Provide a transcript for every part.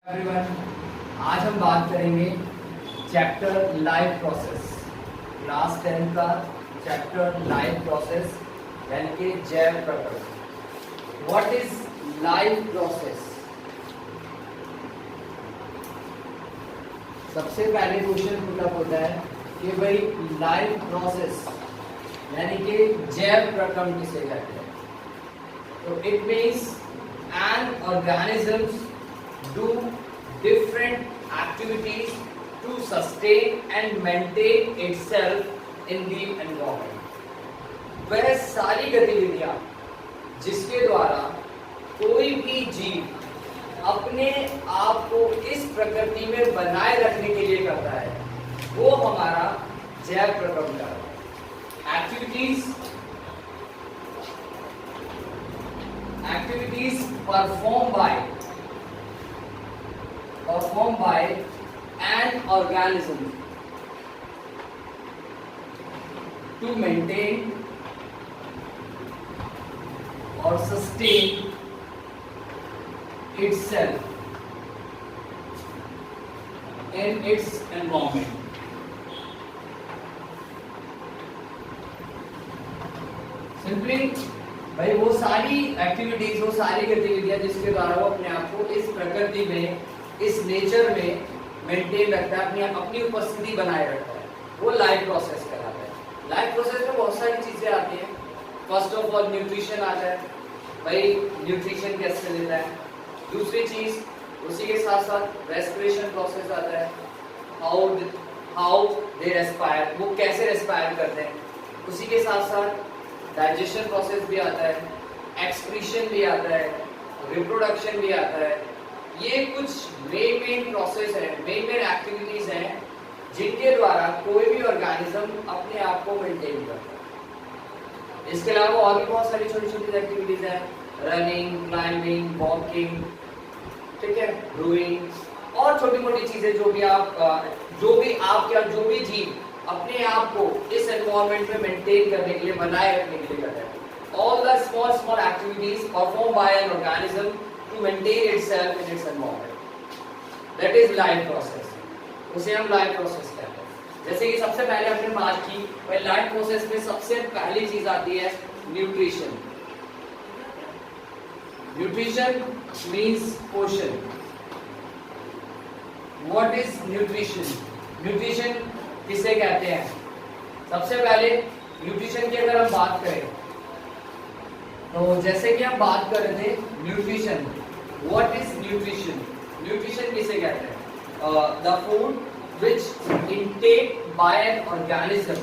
Everyone, आज हम बात करेंगे चैप्टर लाइफ प्रोसेस, क्लास 10 का चैप्टर लाइफ प्रोसेस यानी कि जैव प्रक्रिया। What is life process? सबसे पहले क्वेश्चन पुटअप होता है कि भाई लाइफ प्रोसेस यानी कि जैव प्रक्रम किसे कहते हैं? तो it means N organisms do different activities to sustain and maintain itself in the environment. वह सारी गतिविधियां जिसके द्वारा कोई भी जीव अपने आप को इस प्रकृति में बनाए रखने के लिए करता है, वो हमारा जैव प्रक्रम का activities performed by an organism to maintain or sustain itself in its environment. Simply भाई वो सारी एक्टिविटीज, वो सारी गतिविधियां जिसके द्वारा वो अपने आप को इस प्रकृति में, इस नेचर में मेंटेन रखता है, अपनी उपस्थिति बनाए रखता है, वो लाइफ प्रोसेस कहलाता है। लाइफ प्रोसेस में बहुत सारी चीजें आती हैं। फर्स्ट ऑफ ऑल न्यूट्रिशन आता है, भाई न्यूट्रिशन कैसे लेता है। दूसरी चीज उसी के साथ साथ रेस्पिरेशन प्रोसेस आता है, हाउ दे रेस्पायर, वो कैसे रेस्पायर करते हैं। उसी के साथ साथ डाइजेशन प्रोसेस भी आता है, एक्सक्रीशन भी आता है, रिप्रोडक्शन भी आता है। ये कुछ मेन प्रोसेस है, मेन एक्टिविटीज हैं जिनके द्वारा कोई भी ऑर्गेनिज्म अपने आप को मेंटेन करता है। इसके अलावा और भी बहुत सारी छोटी छोटी एक्टिविटीज हैं, रनिंग, क्लाइंबिंग, वॉकिंग, ठीक है, ब्रूइंग और छोटी मोटी चीजें जो भी जीव अपने आप को इस एनवायरनमेंट में मेंटेन करने के लिए, बनाए रखने के लिए करता है। All the small activities perform by an organism to maintain itself in its environment, that is life process, उसे हम life process कहते हैं। जैसे कि सबसे पहले हमने बात की, वह लाइफ प्रोसेस में सबसे पहली चीज आती है न्यूट्रिशन। न्यूट्रिशन मीन्स पोषण। What is nutrition? न्यूट्रिशन किसे कहते हैं? सबसे पहले न्यूट्रिशन की अगर हम बात करें तो जैसे कि हम बात कर रहे थे nutrition, what is nutrition? Nutrition किसे कहते हैं? The food which intake by an organism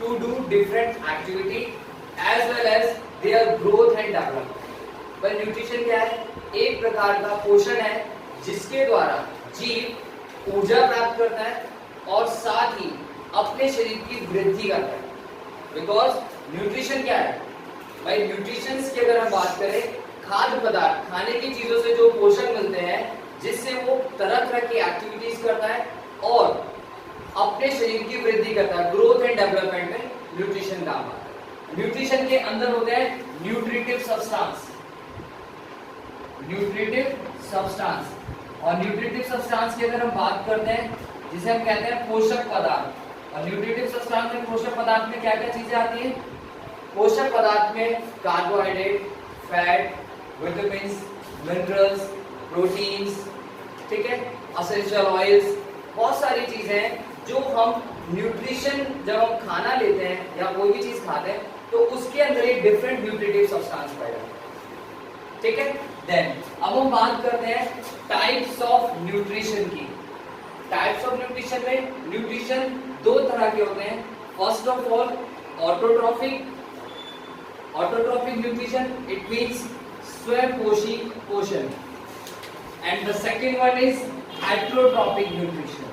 to do different activity as well as their growth and development. पर न्यूट्रिशन क्या है? एक प्रकार का पोषण है जिसके द्वारा जीव ऊर्जा प्राप्त करता है और साथ ही अपने शरीर की वृद्धि करता है। बिकॉज न्यूट्रिशन क्या है भाई? न्यूट्रिशन की अगर हम बात करें, खाद्य पदार्थ, खाने की चीजों से जो पोषण मिलते हैं जिससे वो तरह तरह की एक्टिविटीज करता है और अपने शरीर की वृद्धि करता है, ग्रोथ एंड डेवलपमेंट में न्यूट्रिशन काम आता है। न्यूट्रिशन के अंदर होते हैं न्यूट्रिटिव सब्सटेंस, और न्यूट्रिटिव सब्सटेंस की अगर हम बात करते हैं जिसे हम कहते हैं पोषक पदार्थ। और न्यूट्रिटिव सब्सटेंस में, पोषक पदार्थ में क्या क्या चीजें आती हैं? पोषक पदार्थ में carbohydrate, fat, vitamins, minerals, proteins, ठीक है, एसेंशियल ऑयल्स, बहुत सारी चीजें हैं जो हम न्यूट्रिशन, जब हम खाना लेते हैं या कोई भी चीज खाते हैं तो उसके अंदर एक डिफरेंट न्यूट्रिटिव सब्सटेंस पाए जाते हैं, ठीक है। देन अब हम बात करते हैं टाइप्स ऑफ न्यूट्रिशन की। टाइप्स ऑफ न्यूट्रिशन में न्यूट्रिशन दो तरह के होते हैं। First of all autotrophic nutrition, it means स्वयंपोषी पोषण, and the second one is heterotrophic nutrition.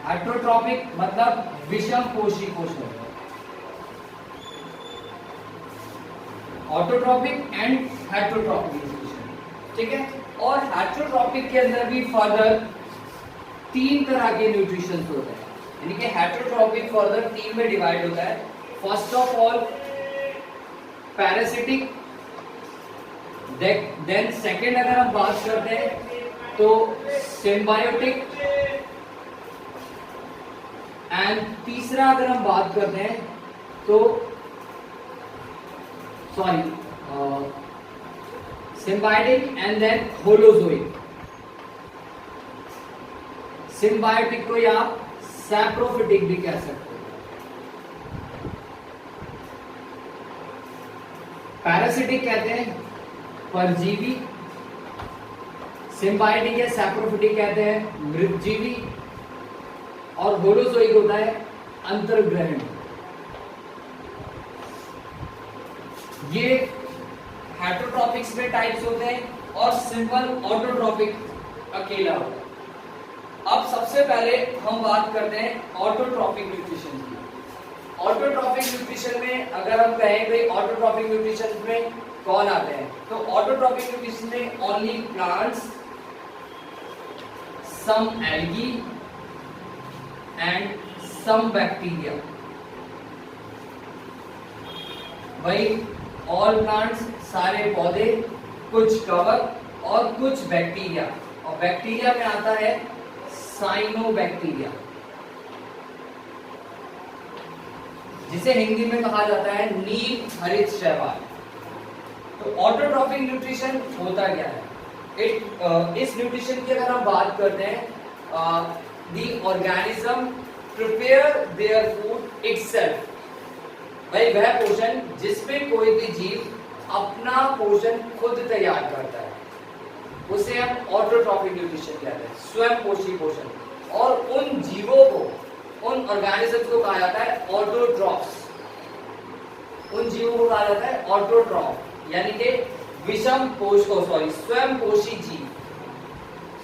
Heterotrophic मतलब विषम पोषी पोषण, ऑटोट्रॉपिक एंड हेटेरोट्रॉपिक न्यूट्रिशन, ठीक है। और हेटेरोट्रॉपिक के अंदर भी फर्दर तीन तरह के न्यूट्रिशन होते हैं, यानी कि हेटेरोट्रॉपिक फर्दर तीन में डिवाइड होता है। First of all parasitic, then second अगर हम बात करते हैं तो सिम्बायोटिक, एंड तीसरा अगर हम बात करते हैं तो symbiotic and then holozoic. Symbiotic को या आप सैप्रोफिटिक भी कह सकते हो। पैरासिटिक कहते हैं परजीवी, सिम्बायोटिक या सैप्रोफिटिक कहते हैं मृतजीवी, और होलोजोइक होता है अंतर्ग्रहण। ये हेटरोट्रॉपिक्स में टाइप्स होते हैं और सिंपल ऑटोट्रॉपिक अकेला होता है। अब सबसे पहले हम बात करते हैं ऑटोट्रॉपिक न्यूट्रिशन की। ऑटोट्रॉपिक न्यूट्रिशन में अगर हम कहें भाई ऑटोट्रॉपिक न्यूट्रिशन में कौन आते हैं, तो ऑटोट्रॉपिक न्यूट्रिशन में only plants, some algae and some bacteria. भाई ऑल प्लांट्स, सारे पौधे, कुछ कवर और कुछ बैक्टीरिया, और बैक्टीरिया में आता है साइनोबैक्टीरिया, जिसे हिंदी में कहा जाता है नील हरित शैवाल। तो ऑटोट्रॉपिक न्यूट्रिशन होता क्या है? इस न्यूट्रिशन की अगर हम बात करते हैं, the organism prepare their food itself. भाई वह पोषण जिसमें कोई भी जीव अपना पोषण खुद तैयार करता है, उसे हम ऑटोट्रॉपिक न्यूट्रिशन कहते हैं, स्वयं पोषी पोषण। और उन जीवों को, उन ऑर्गेनिजम्स को कहा जाता है ऑटोट्रॉप्स। उन जीवों को कहा जाता है ऑटोट्रॉप, यानी कि स्वयं पोषी जीव।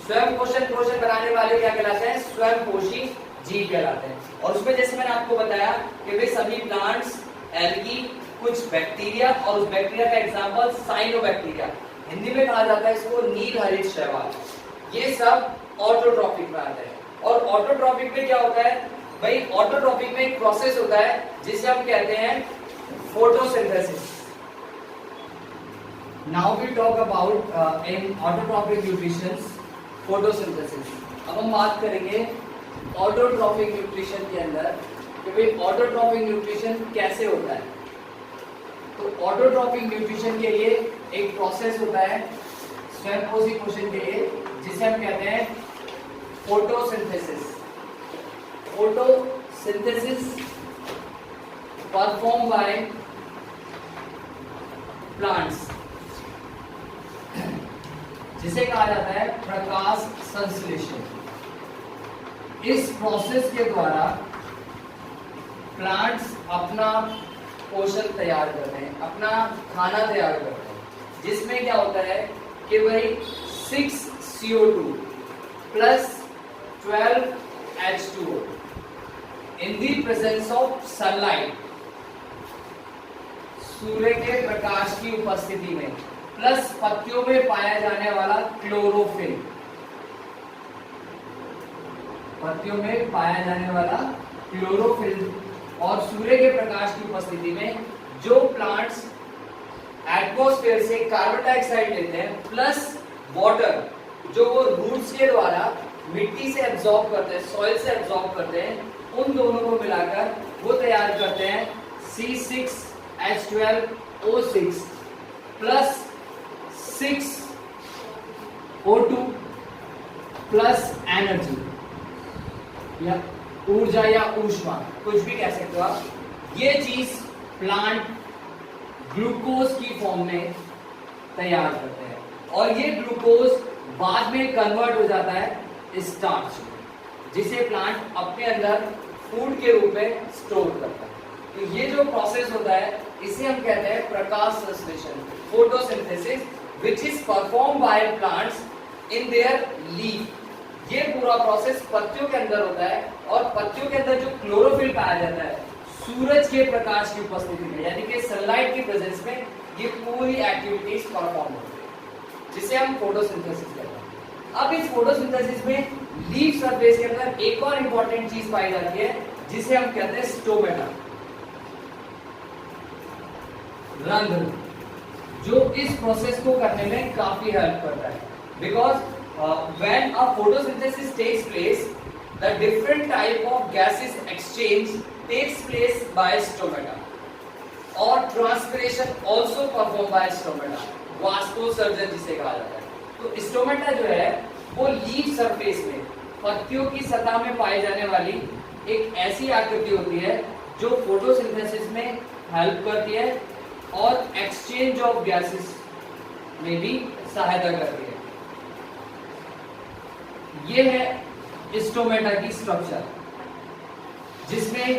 स्वयं पोषण बनाने वाले क्या कहलाते हैं? स्वयं पोषी जीव कहलाते हैं। और उसमें जैसे मैंने आपको बताया कि वे सभी प्लांट्स, एल्गी, कुछ बैक्टीरिया, और उस बैक्टीरिया का एग्जांपल साइनोबैक्टीरिया, हिंदी में कहा जाता है इसको नील हरित शैवाल। ये सब ऑटोट्रॉपिक में आते हैं। और ऑटोट्रॉपिक में क्या होता है? भाई ऑटोट्रॉपिक में एक प्रोसेस होता है जिसे हम कहते हैं photosynthesis. Now we talk about in autotrophic nutrition photosynthesis. अब हम बात करेंगे ऑटोट्रॉपिक न्यूट्रिशन के अंदर कि भाई ऑटोट्रॉपिक न्यूट्रिशन कैसे होता है। तो ऑटोट्रॉपिक न्यूट्रिशन के लिए एक प्रोसेस होता है स्वयं पोषी पोषण के लिए, जिसे हम कहते हैं photosynthesis. Photosynthesis perform by plants, जिसे कहा जाता है प्रकाश संश्लेषण। इस प्रोसेस के द्वारा प्लांट्स अपना पोषण तैयार करते हैं, अपना खाना तैयार करते हैं, जिसमें क्या होता है कि भाई 6 CO2 plus 12 H2O in the presence of sunlight, सूर्य के प्रकाश की उपस्थिति में, प्लस पत्तियों में पाया जाने वाला क्लोरोफिल, पत्तियों में पाया जाने वाला क्लोरोफिल, और सूर्य के प्रकाश की उपस्थिति में जो प्लांट्स एटमॉस्फेयर से कार्बन डाइऑक्साइड लेते हैं, प्लस वाटर जो वो रूट्स के द्वारा मिट्टी से एब्जॉर्ब करते हैं, सॉइल से एब्जॉर्ब करते हैं, उन दोनों को मिलाकर वो तैयार करते हैं C6H12O6 plus 6O2 plus energy या ऊर्जा या ऊष्मा, कुछ भी कह सकते हो आप। ये चीज प्लांट ग्लूकोज की फॉर्म में तैयार करते हैं, और ये ग्लूकोज बाद में कन्वर्ट हो जाता है स्टार्च में, जिसे प्लांट अपने अंदर फूड के रूप में स्टोर करता है। तो ये जो प्रोसेस होता है इसे हम कहते हैं प्रकाश संश्लेषण, photosynthesis, which is perform by plants in their leaf. ये पूरा प्रोसेस पत्तियों के अंदर होता है, और पत्तियों के अंदर जो क्लोरोफिल पाया जाता है सूरज के प्रकाश की उपस्थिति में, यानी कि सनलाइट की प्रेजेंस में, ये पूरी एक्टिविटीज परफॉर्म होती है, जिसे हम फोटोसिंथेसिस कहते हैं। अब इस फोटोसिंथेसिस में लीफ सरफेस के अंदर एक और इंपॉर्टेंट चीज पाई जाती है, जिसे हम कहते हैं स्टोमेटा, रंध्र, जो इस प्रोसेस को करने में काफी हेल्प करता है। Because when a photosynthesis takes place, the different type of gases exchange takes place by stomata और transpiration also perform by stomata, वास्पोसर्जन जिसे कहा जाता है। तो स्टोमेटा जो है वो लीफ सरफेस में, पत्तियों की सतह में पाई जाने वाली एक ऐसी आकृति होती है जो फोटोसिंथेसिस में हेल्प करती है और एक्सचेंज ऑफ गैसेस में भी सहायता करती है। ये है स्टोमेटा की स्ट्रक्चर, जिसमें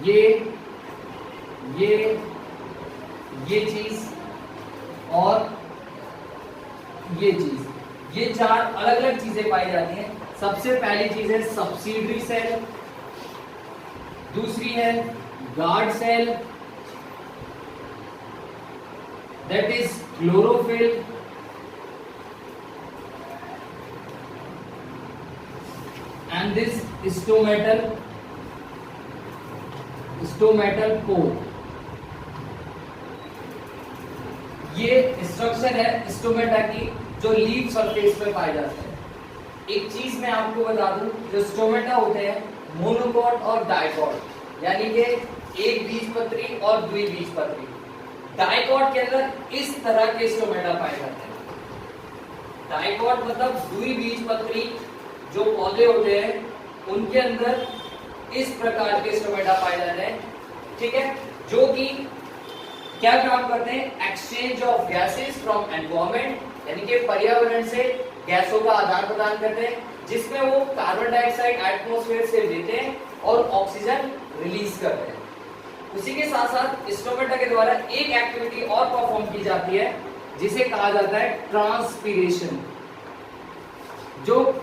ये चीज और ये चीज, ये चार अलग अलग चीजें पाई जाती हैं। सबसे पहली चीज है सब्सिडरी सेल, दूसरी है guard cell, that is chlorophyll, and this stomatal core. ये स्ट्रक्चर है स्टोमेटा की जो लीफ सरफेस पे पाए जाते हैं। एक चीज मैं आपको बता दूं, जो स्टोमेटा होते हैं मोनोकॉट और डाइकॉट, यानी कि एक बीजपत्री और द्विबीजपत्री। डाइकॉट के अंदर इस तरह के स्टोमेटा पाए जाते हैं। डाइकॉट मतलब द्विबीजपत्री जो पौधे होते हैं उनके अंदर इस प्रकार के स्टोमेटा पाए जाते हैं, ठीक है, जो कि क्या काम करते हैं, exchange of gases from environment, यानी कि पर्यावरण से गैसों का आदान प्रदान करते हैं, जिसमें वो कार्बन डाइऑक्साइड एटमॉस्फेयर से लेते हैं और ऑक्सीजन रिलीज करते हैं। उसी के साथ साथ स्टोमेटा के द्वारा एक एक्टिविटी और परफॉर्म की जाती है जिसे कहा जाता है ट्रांसपीरेशन। जो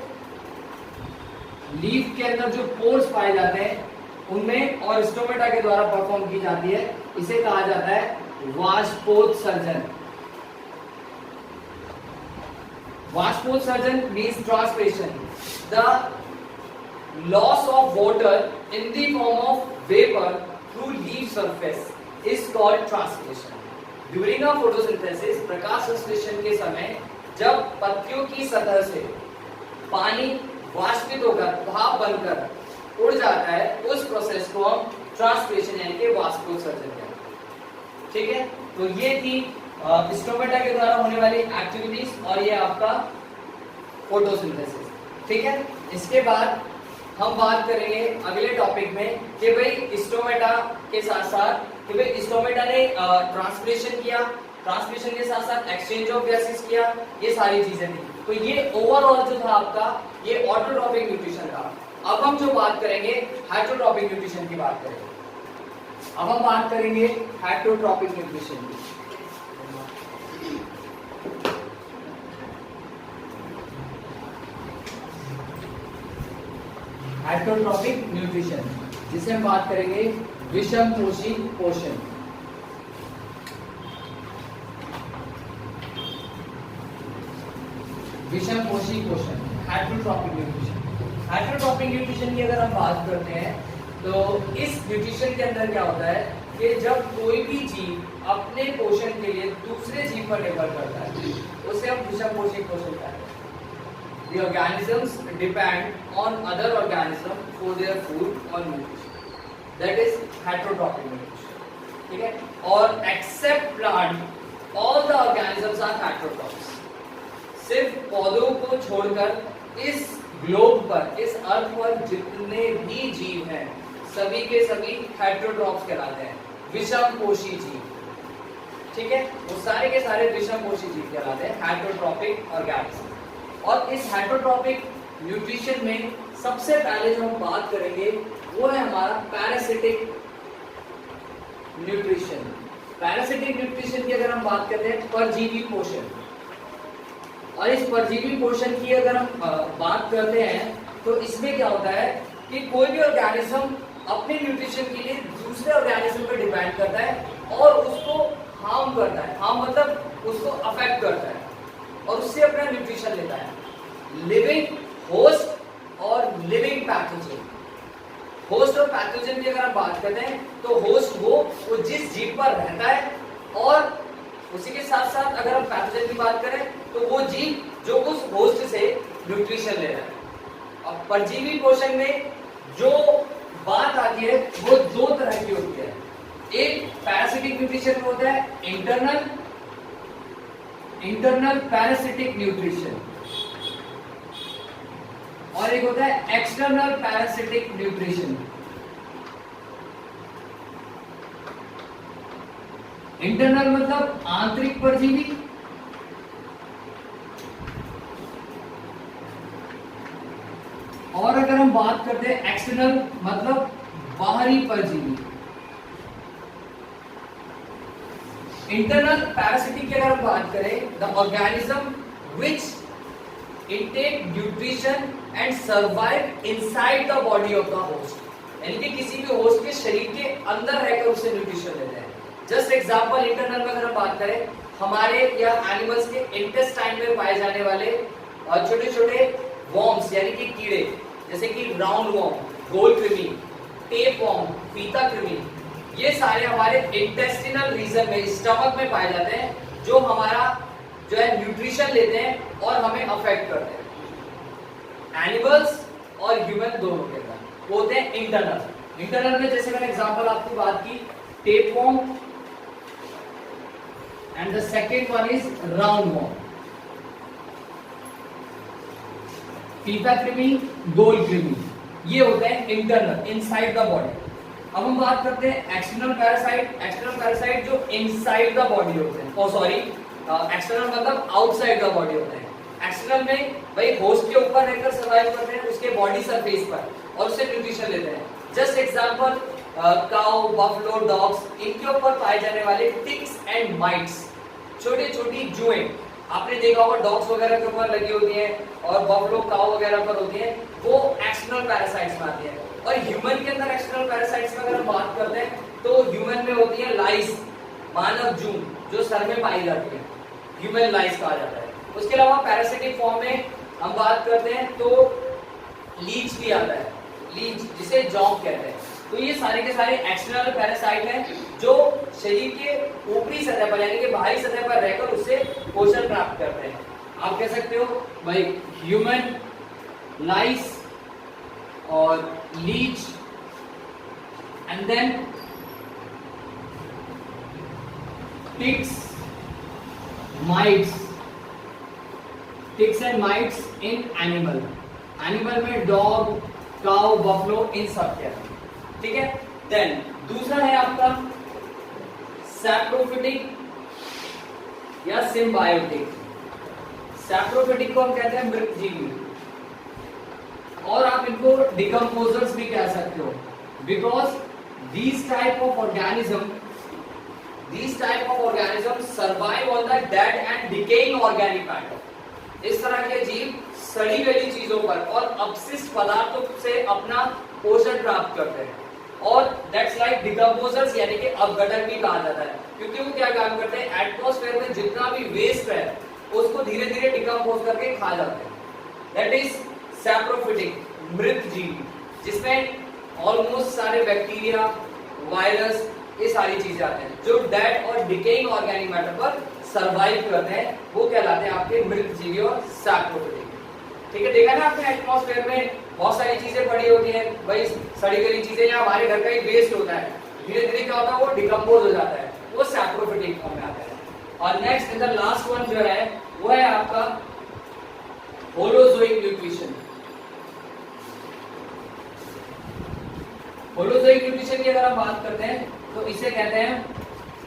लीफ के अंदर जो पोर्स पाए जाते हैं उनमें और स्टोमेटा के द्वारा परफॉर्म की जाती है, इसे कहा जाता है वाष्पोत्सर्जन। वाष्पोत्सर्जन means transpiration, the loss of water in the form of vapor through leaf surface is called transpiration. During a photosynthesis, प्रकाश संश्लेषण के समय जब पत्तियों की सतह से पानी वाष्पित होकर भाप बनकर उड़ जाता है, उस प्रोसेस को हम ट्रांसपिरेशन यानी कि वाष्पोत्सर्जन कहते हैं। ठीक है, तो ये थी स्टोमेटा के द्वारा होने वाली एक्टिविटीज और ये आपका फोटोसिंथेसिस। ठीक है, इसके बाद हम बात करेंगे अगले टॉपिक में कि भाई स्टोमेटा के साथ साथ कि भाई स्टोमेटा ने ट्रांसपिरेशन किया, ट्रांसपिरेशन के साथ साथ एक्सचेंज ऑफ गैसेस किया, ये सारी चीजें थी। तो ये ओवरऑल जो था आपका ये ऑटोट्रॉपिक न्यूट्रिशन था। अब हम जो बात करेंगे हेटेरोट्रॉपिक न्यूट्रिशन की बात करेंगे। अब हम बात करेंगे हेटेरोट्रॉपिक न्यूट्रिशन की। हेटेरोट्रॉपिक न्यूट्रिशन जिसे हम बात करेंगे विषमपोषी पोषण। विषमपोषी पोषण, हेटेरोट्रॉपिक न्यूट्रिशन। हेटेरोट्रॉपिक न्यूट्रिशन की अगर हम बात करते हैं तो इस न्यूट्रिशन के अंदर क्या होता है कि जब कोई भी जीव अपने पोषण के लिए दूसरे जीव पर निर्भर करता है, उसे हम विषमपोषी पोषण कहते हैं। The organisms depend on other organisms for their food or nutrition. That is heterotrophic nutrition. ठीक है, और except plant, all the organisms are heterotrophs. सिर्फ पौधों को छोड़कर इस ग्लोब पर, इस अर्थ पर जितने भी जीव हैं, सभी के सभी हेटेरोट्रॉफ्स कहलाते हैं, विषमपोषी जीव। ठीक है, वो सारे के सारे विषमपोषी जीव कहलाते हैं, हेटेरोट्रॉपिक ऑर्गेनिज्म। और इस हेटेरोट्रॉपिक न्यूट्रिशन में सबसे पहले जो हम बात करेंगे वो है हमारा पैरासिटिक न्यूट्रिशन। पैरासिटिक न्यूट्रिशन की अगर हम बात करते हैं परजीवी पोषण, और इस परजीवी पोषण की अगर हम बात करते हैं तो इसमें क्या होता है कि कोई भी ऑर्गेनिज्म अपने न्यूट्रिशन के लिए दूसरे ऑर्गेनिज्म पर डिपेंड करता है और उसको हार्म करता है। हार्म मतलब उसको अफेक्ट करता है और उससे अपना न्यूट्रिशन लेता है। लिविंग होस्ट और लिविंग पैथोजन। होस्ट और पैथोजन की अगर हम बात करते हैं तो होस्ट वो जिस जीव पर रहता है और उसी के साथ साथ अगर हम पैथोजन की बात करें तो वो जीव जो उस होस्ट से न्यूट्रिशन ले रहा है। अब परजीवी पोषण में जो बात आती है वो दो तरह की होती है, एक पैरासिटिक न्यूट्रिशन होता है इंटरनल पैरासिटिक न्यूट्रिशन, और एक होता है एक्सटर्नल पैरासिटिक न्यूट्रिशन। इंटरनल मतलब आंतरिक परजीवी, और अगर हम बात करते हैं एक्सटर्नल मतलब बाहरी परजीवी। इंटरनल पैरासिटिक की अगर हम बात करें, the organism which intake nutrition and survive inside the body of the host, यानी कि किसी भी होस्ट के शरीर के अंदर रहकर उससे न्यूट्रिशन लेते हैं। जस्ट एग्जांपल इंटरनल में अगर हम बात करें, हमारे या एनिमल्स के इंटेस्टाइन में पाए जाने वाले छोटे छोटे वॉर्म्स यानी कि कीड़े, जैसे कि राउंड वॉर्म, गोल कृमि, टेप वॉर्म, फीता कृमि, ये सारे हमारे इंटेस्टिनल रीजन में, स्टमक में पाए जाते हैं, जो हमारा जो है न्यूट्रिशन लेते हैं और हमें अफेक्ट करते हैं। एनिमल्स और ह्यूमन दोनों के अंदर होते हैं इंटरनल। इंटरनल में जैसे मैंने एग्जांपल आपकी बात की, tape warm and the second one is round warm, फीता कृमि, गोल कृमि, ये होते हैं इंटरनल इनसाइड द बॉडी। अब हम बात करते हैं एक्सटर्नल पैरासाइट। एक्सटर्नल पैरासाइट जो इनसाइड द बॉडी होते हैं, ओ सॉरी, एक्सटर्नल मतलब आउटसाइड द बॉडी होते हैं। एक्सटर्नल में भाई होस्ट के ऊपर रहकर सर्वाइव करते हैं, उसके बॉडी सरफेस पर, और उससे न्यूट्रिशन लेते हैं। Just example cow, buffalo, dogs, इनके ऊपर पाए जाने वाले टिक्स एंड माइट्स, छोटी छोटी जुएं, आपने देखा होगा डॉग्स वगैरह के ऊपर लगी होती हैं और बफलो, काउ वगैरह पर होती हैं, वो एक्सटर्नल पैरासाइट्स में आती है। और ह्यूमन के अंदर एक्सटर्नल पैरासाइट्स में अगर हम बात करते हैं तो ह्यूमन में होती है लाइस, मानव जू, जो सर में पाई जाती है, ह्यूमन लाइस कहा जाता है। उसके अलावा पैरासिटिक फॉर्म में हम बात करते हैं तो लीच भी आता है, लीच जिसे जॉन्क कहते हैं। तो ये सारे के सारे एक्सटर्नल पैरासाइट हैं जो शरीर के ऊपरी सतह पर यानी कि बाहरी सतह पर रहकर उससे पोषण प्राप्त करते हैं। आप कह सकते हो भाई ह्यूमन, लाइस और leech, and then ticks, mites, ticks and mites in animal. Animal में डॉग, काउ, बफलो, इन सब के अंदर, ठीक है। देन दूसरा है आपका सैप्रोफिटिक या सिम्बायोटिक। सैप्रोफिटिक को हम कहते हैं मृतजीवी, और आप इनको डिकम्पोजर्स भी कह सकते हो, because these type of organism survive on the dead and decaying organic matter। इस तरह के जीव सड़ी गली चीजों पर और अपशिष्ट पदार्थों से अपना पोषण प्राप्त करते हैं, और दैट्स लाइक डिकम्पोजर्स, यानी कि अपघटक भी कहा जाता है, क्योंकि वो क्या काम करते हैं, एटमॉस्फेयर में जितना भी वेस्ट है उसको धीरे धीरे डिकम्पोज करके खा जाते हैं। दैट इज सैप्रोफिटिक, मृत जीव, जिसमें ऑलमोस्ट सारे बैक्टीरिया, वायरस, ये सारी चीजें आते हैं जो डेड और डिकेइंग ऑर्गेनिक मैटर पर सर्वाइव करते हैं, वो कहलाते हैं आपके मृत जीवी और सैप्रोफिटिक। ठीक है, देखा ना आपने एटमॉस्फेयर में बहुत सारी चीजें पड़ी होती हैं, भाई सड़ी गली चीजें, या हमारे घर का ही वेस्ट होता है, धीरे धीरे क्या होता है वो डिकम्पोज हो जाता है, वो सैप्रोफिटिक फॉर्म में आता है। और next in the last one जो है वो है आपका होलोजोइक न्यूट्रिशन। होलोजोइक न्यूट्रिशन की अगर हम बात करते हैं तो इसे कहते हैं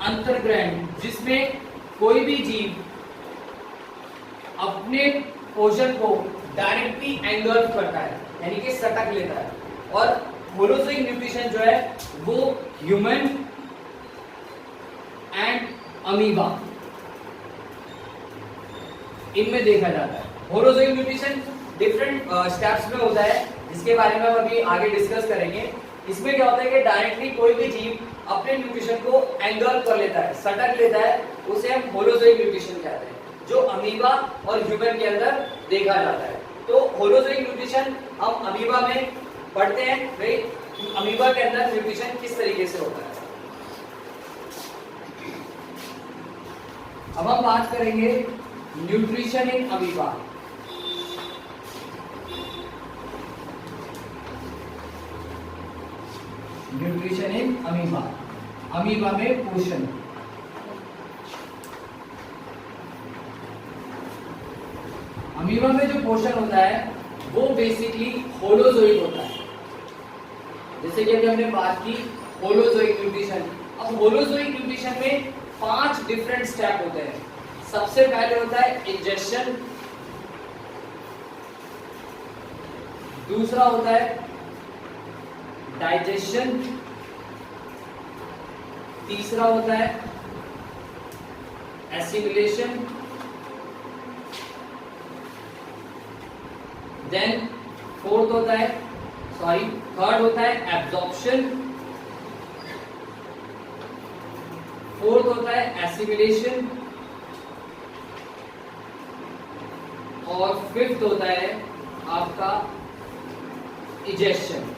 अंतर्ग्रहण, जिसमें कोई भी जीव अपने पोषण को डायरेक्टली एंगल्फ करता है, यानी कि सटक लेता है। और होलोजोइक न्यूट्रिशन जो है वो ह्यूमन एंड अमीबा, इनमें देखा जाता है। होलोजोइक न्यूट्रिशन डिफरेंट स्टेप्स में होता है, जिसके बारे में हम अभी आगे डिस्कस करेंगे। इसमें क्या होता है कि डायरेक्टली कोई भी जीव अपने न्यूट्रिशन को एंगल्फ कर लेता है, सटक लेता है, उसे हम होलोजोइक न्यूट्रिशन कहते हैं, जो अमीबा और ह्यूमन के अंदर देखा जाता है। तो होलोजोइक न्यूट्रिशन हम अमीबा में पढ़ते हैं, भाई अमीबा के अंदर न्यूट्रिशन किस तरीके से होता है। अब हम बात करेंगे nutrition in amoeba. Nutrition in amoeba, amoeba में पोषण। अमीबा में जो पोषण होता है वो बेसिकली होलोजोइक होता है। जैसे कि अभी हमने बात की होलोजोइक न्यूट्रिशन। अब होलोजोइक न्यूट्रिशन में 5 डिफरेंट स्टेप होते हैं। सबसे पहले होता है इंजेक्शन, दूसरा होता है डाइजेशन, तीसरा होता है एसिमिलेशन, देन थर्ड होता है एब्जॉर्प्शन, फोर्थ होता है एसिमिलेशन और फिफ्थ होता है आपका ejection.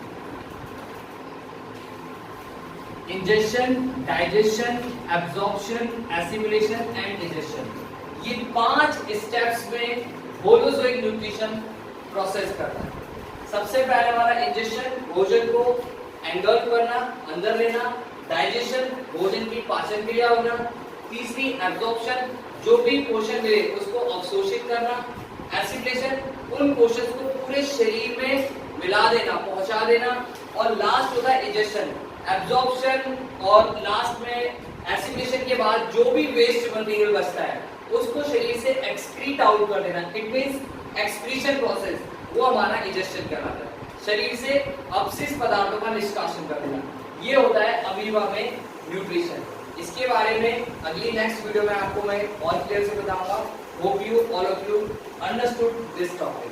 Injection, digestion, absorption, assimilation and ejection, ये 5 स्टेप्स में होलोजोइक न्यूट्रिशन प्रोसेस करता है। सबसे पहले हमारा इंजेक्शन, भोजन को एंगल्फ करना, अंदर लेना। डाइजेशन, भोजन की पाचन क्रिया होना। तीसरी एब्जॉर्प्शन, जो भी पोषण मिले उसको अवशोषित करना। एसिमिलेशन, उन पोषण को पूरे शरीर में मिला देना, पहुंचा देना। और लास्ट होता है इजेक्शन, एब्जॉर्प्शन और लास्ट में एसिमिलेशन के बाद जो भी वेस्ट मटेरियल बचता है उसको शरीर से एक्सक्रीट आउट कर देना। इट मींस एक्सक्रीशन प्रोसेस, वो हमारा इजेक्शन कहलाता है। शरीर से अपशिष्ट पदार्थों का निष्कासन कर देना, ये होता है अमीबा में न्यूट्रिशन। इसके बारे में अगली नेक्स्ट वीडियो में आपको मैं और क्लियर से बताऊंगा। Hope you all of you understood this topic.